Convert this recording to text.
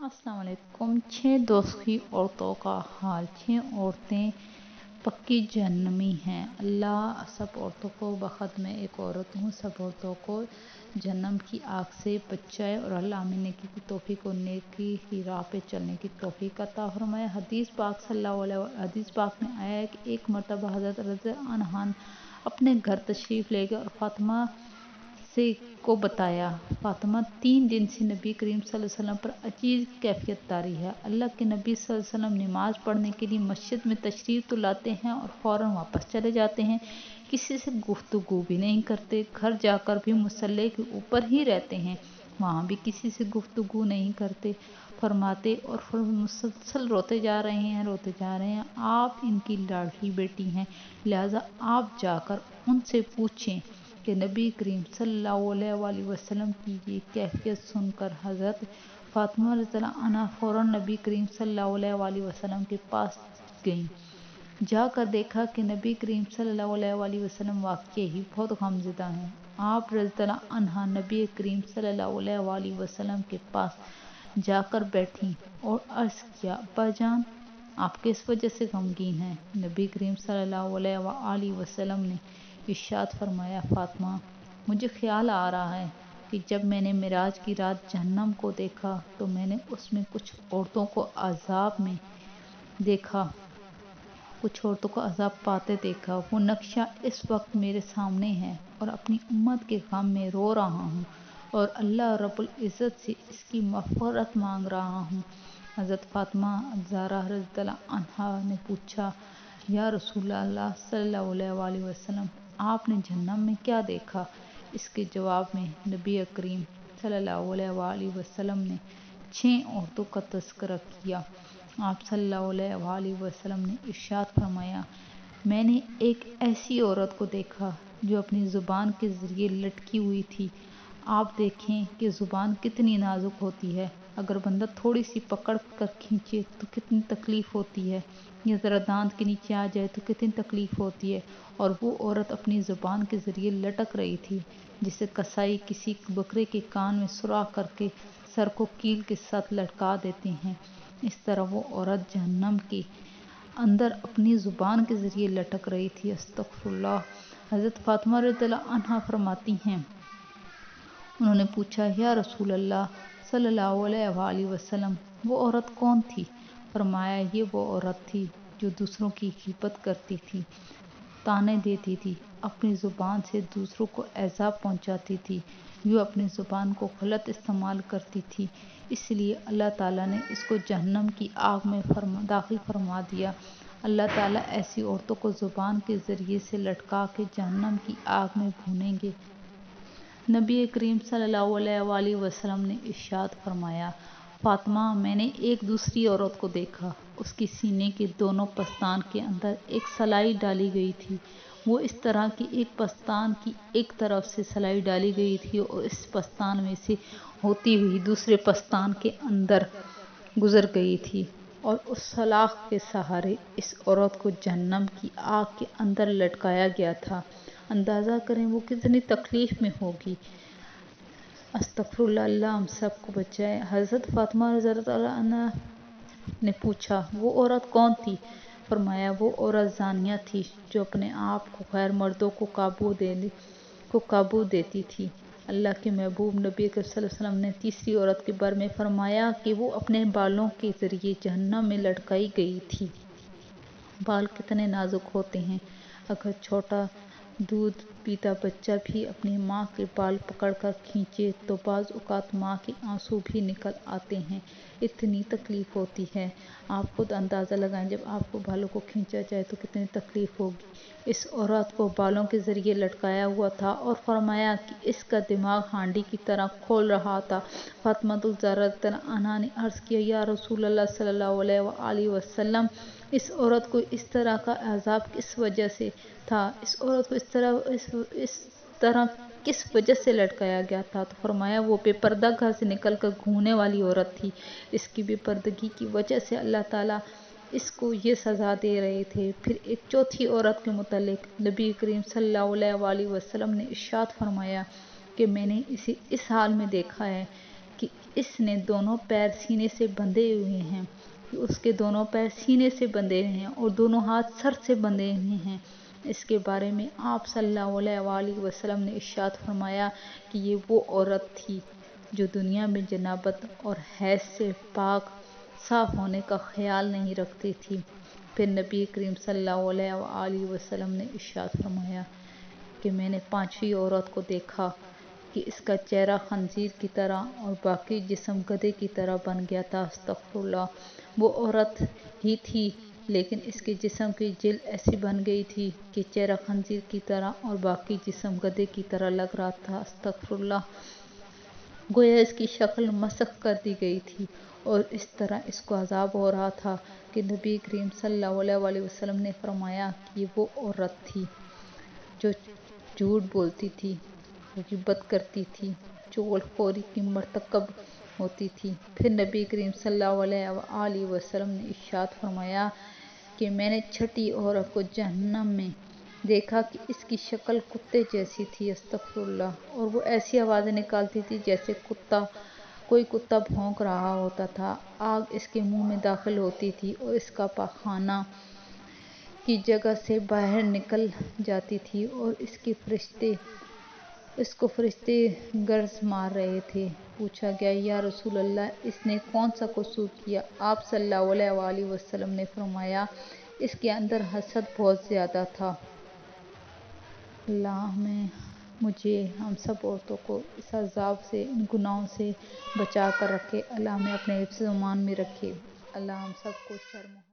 السلام علیکم۔ 6 دوزخی عورتوں کا حال۔ 6 عورتیں پکی جہنمی ہیں۔ اللہ سب عورتوں کو بخت میں ایک عورت ہوں، سب عورتوں کو جہنم کی آگ سے بچائے اور اللہ ہمیں نیکی کی توفیق اور نیکی کی راہ پہ چلنے کی توفیق عطا فرمائے۔ حدیث پاک میں آیا ہے کہ ایک مرتبہ حضرت رضی اللہ عنہا اپنے گھر تشریف لے گئے اور فاطمہ کو بتایا۔ فاطمہ 3 دن سے نبی کریم صلی اللہ علیہ وسلم پر عجیب کیفیت طاری ہے۔ اللہ کے نبی صلی اللہ علیہ وسلم نماز پڑھنے کے لیے مسجد میں تشریف تو لاتے ہیں اور فوراً واپس چلے جاتے ہیں، کسی سے گفتگو بھی نہیں کرتے، گھر جا کر بھی مصلی کے اوپر ہی رہتے ہیں، وہاں بھی کسی سے گفتگو نہیں کرتے۔ فرماتے اور مسلسل روتے جا رہے ہیں، آپ ان کی لاڈلی بیٹی ہیں، لہٰذا آپ جا کر ان سے پوچھیں کہ نبی کریم صلی اللہ علیہ وسلم کی یہ کیفیت سن کر حضرت فاطمہ رضی اللہ عنہا فوراً نبی کریم صلی اللہ علیہ وسلم کے پاس گئیں۔ جا کر دیکھا کہ نبی کریم صلی اللہ علیہ وسلم واقعی ہی بہت غمزدہ ہیں۔ آپ رضی اللہ عنہا نبی کریم صلی اللہ علیہ وسلم کے پاس جا کر بیٹھیں اور عرض کیا، ابا جان، آپ کس وجہ سے غمگین ہیں؟ نبی کریم صلی اللہ علیہ وسلم نے ارشاد فرمایا، فاطمہ، مجھے خیال آ رہا ہے کہ جب میں نے معراج کی رات جہنم کو دیکھا تو میں نے اس میں کچھ عورتوں کو عذاب پاتے دیکھا۔ وہ نقشہ اس وقت میرے سامنے ہے اور اپنی امت کے غم میں رو رہا ہوں اور اللہ رب العزت سے اس کی مغفرت مانگ رہا ہوں۔ حضرت فاطمہ الزہرا رضی اللہ عنہا نے پوچھا، یا رسول اللہ صلی اللہ علیہ وسلم، آپ نے جہنم میں کیا دیکھا؟ اس کے جواب میں نبی کریم صلی اللہ علیہ وسلم نے 6 عورتوں کا تذکرہ کیا۔ آپ صلی اللہ علیہ وسلم نے ارشاد فرمایا، میں نے ایک ایسی عورت کو دیکھا جو اپنی زبان کے ذریعے لٹکی ہوئی تھی۔ آپ دیکھیں کہ زبان کتنی نازک ہوتی ہے، اگر بندہ تھوڑی سی پکڑ کر کھینچے تو کتنی تکلیف ہوتی ہے، یا ذرا دانت کے نیچے آ جائے تو کتنی تکلیف ہوتی ہے، اور وہ عورت اپنی زبان کے ذریعے لٹک رہی تھی، جسے کسائی کسی بکرے کے کان میں سوراخ کر کے سر کو کیل کے ساتھ لٹکا دیتے ہیں، اس طرح وہ عورت جہنم کے اندر اپنی زبان کے ذریعے لٹک رہی تھی۔ استغفر اللہ۔ حضرت فاطمہ رضی اللہ عنہا فرماتی ہیں، انہوں نے پوچھا، یا رسول اللہ صلی اللہ علیہ وسلم، وہ عورت کون تھی؟ فرمایا، یہ وہ عورت تھی جو دوسروں کی غیبت کرتی تھی، طعنے دیتی تھی، اپنی زبان سے دوسروں کو ایذا پہنچاتی تھی، یوں اپنی زبان کو غلط استعمال کرتی تھی، اس لیے اللہ تعالیٰ نے اس کو جہنم کی آگ میں داخل فرما دیا۔ اللہ تعالیٰ ایسی عورتوں کو زبان کے ذریعے سے لٹکا کے جہنم کی آگ میں بھونیں گے۔ نبی کریم صلی اللہ علیہ وسلم نے ارشاد فرمایا، فاطمہ، میں نے ایک دوسری عورت کو دیکھا، اس کے سینے کے دونوں پستان کے اندر ایک سلائی ڈالی گئی تھی، وہ اس طرح کہ ایک پستان کی ایک طرف سے سلائی ڈالی گئی تھی اور اس پستان میں سے ہوتی ہوئی دوسرے پستان کے اندر گزر گئی تھی، اور اس سلاخ کے سہارے اس عورت کو جہنم کی آگ کے اندر لٹکایا گیا تھا۔ اندازہ کریں وہ کتنی تکلیف میں ہوگی۔ استغفر اللہ، اللہ ہم سب کو بچائے۔ حضرت فاطمہ رضی اللہ عنہا نے پوچھا، وہ عورت کون تھی؟ فرمایا، وہ عورت زانیہ تھی جو اپنے آپ کو غیر مردوں کو قابو دیتی تھی۔ اللہ کے محبوب نبی کریم صلی اللہ علیہ وسلم نے تیسری عورت کے بارے میں فرمایا کہ وہ اپنے بالوں کے ذریعے جہنم میں لٹکائی گئی تھی۔ بال کتنے نازک ہوتے ہیں، اگر چھوٹا دودھ پیتا بچہ بھی اپنی ماں کے بال پکڑ کر کھینچے تو بعض اوقات ماں کے آنسو بھی نکل آتے ہیں، اتنی تکلیف ہوتی ہے۔ آپ خود اندازہ لگائیں، جب آپ کو بالوں کو کھینچا جائے تو کتنی تکلیف ہوگی۔ اس عورت کو بالوں کے ذریعے لٹکایا ہوا تھا اور فرمایا کہ اس کا دماغ ہانڈی کی طرح کھول رہا تھا۔ فاطمہ الزہرا رضی اللہ عنہا نے عرض کیا، یا رسول اللہ صلی اللہ علیہ وسلم، اس عورت کو اس طرح کا عذاب کس وجہ سے تھا؟ اس عورت کو اس طرح کس وجہ سے لٹکایا گیا تھا؟ تو فرمایا، وہ بے پردہ گھر سے نکل کر گھومنے والی عورت تھی، اس کی بے پردگی کی وجہ سے اللہ تعالیٰ اس کو یہ سزا دے رہے تھے۔ پھر ایک چوتھی عورت کے متعلق نبی کریم صلی اللہ علیہ وسلم نے ارشاد فرمایا کہ میں نے اسے اس حال میں دیکھا ہے کہ اس نے دونوں پیر سینے سے بندھے ہوئے ہیں، کہ اس کے دونوں پیر سینے سے بندھے ہیں اور دونوں ہاتھ سر سے بندھے ہوئے ہیں۔ اس کے بارے میں آپ صلی اللہ علیہ وآلہ وسلم نے ارشاد فرمایا کہ یہ وہ عورت تھی جو دنیا میں جنابت اور حیض سے پاک صاف ہونے کا خیال نہیں رکھتی تھی۔ پھر نبی کریم صلی اللہ علیہ وآلہ وسلم نے ارشاد فرمایا کہ میں نے پانچویں عورت کو دیکھا کہ اس کا چہرہ خنزیر کی طرح اور باقی جسم گدھے کی طرح بن گیا تھا۔ استغفر اللہ، وہ عورت ہی تھی لیکن اس کے جسم کی جلد ایسی بن گئی تھی کہ چہرہ خنزیر کی طرح اور باقی جسم گدھے کی طرح لگ رہا تھا۔ استغفر اللہ، گویا اس کی شکل مسخ کر دی گئی تھی اور اس طرح اس کو عذاب ہو رہا تھا کہ نبی کریم صلی اللہ علیہ وآلہ وسلم نے فرمایا کہ یہ وہ عورت تھی جو جھوٹ بولتی تھی، غیبت کرتی تھی، چغل خوری کی مرتکب ہوتی تھی۔ پھر نبی کریم صلی اللہ علیہ وآلہ وسلم نے ارشاد فرمایا کہ میں نے چھٹی عورت کو جہنم میں دیکھا کہ اس کی شکل کتے جیسی تھی۔ استغفر اللہ، اور وہ ایسی آوازیں نکالتی تھی جیسے کوئی کتا بھونک رہا ہوتا تھا۔ آگ اس کے منہ میں داخل ہوتی تھی اور اس کا پاخانہ کی جگہ سے باہر نکل جاتی تھی اور اس کو فرشتے گرز مار رہے تھے۔ پوچھا گیا، یا رسول اللہ، اس نے کون سا قصور کیا؟ آپ صلی اللہ علیہ وآلہ وسلم نے فرمایا، اس کے اندر حسد بہت زیادہ تھا۔ اللہ مجھے ہم سب عورتوں کو اس عذاب سے، ان گناہوں سے بچا کر رکھے۔ اللہ ہمیں اپنے حفظ و امان میں رکھے۔ اللہ ہم سب کو شرم